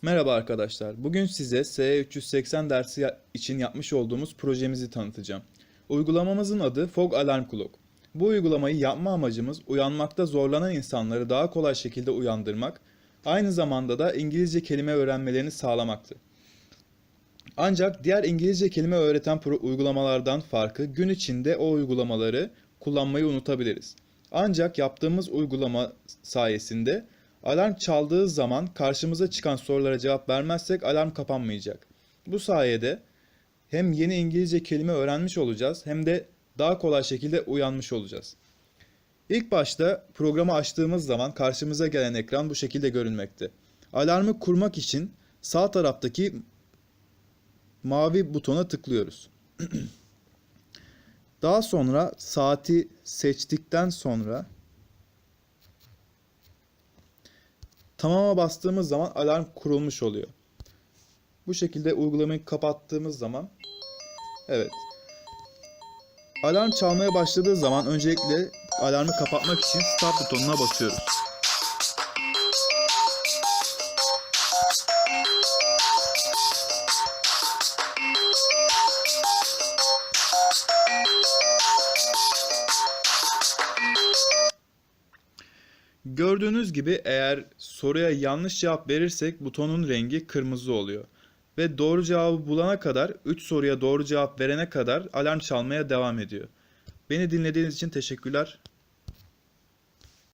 Merhaba arkadaşlar. Bugün size SE380 dersi için yapmış olduğumuz projemizi tanıtacağım. Uygulamamızın adı Fog Alarm Clock. Bu uygulamayı yapma amacımız uyanmakta zorlanan insanları daha kolay şekilde uyandırmak, aynı zamanda da İngilizce kelime öğrenmelerini sağlamaktı. Ancak diğer İngilizce kelime öğreten uygulamalardan farkı gün içinde o uygulamaları kullanmayı unutabiliriz. Ancak yaptığımız uygulama sayesinde alarm çaldığı zaman karşımıza çıkan sorulara cevap vermezsek alarm kapanmayacak. Bu sayede hem yeni İngilizce kelime öğrenmiş olacağız hem de daha kolay şekilde uyanmış olacağız. İlk başta programı açtığımız zaman karşımıza gelen ekran bu şekilde görünmekte. Alarmı kurmak için sağ taraftaki mavi butona tıklıyoruz. Daha sonra saati seçtikten sonra tamama bastığımız zaman alarm kurulmuş oluyor. Bu şekilde uygulamayı kapattığımız zaman evet. Alarm çalmaya başladığı zaman öncelikle alarmı kapatmak için stop butonuna basıyoruz. Gördüğünüz gibi eğer soruya yanlış cevap verirsek butonun rengi kırmızı oluyor. Ve doğru cevabı bulana kadar 3 soruya doğru cevap verene kadar alarm çalmaya devam ediyor. Beni dinlediğiniz için teşekkürler.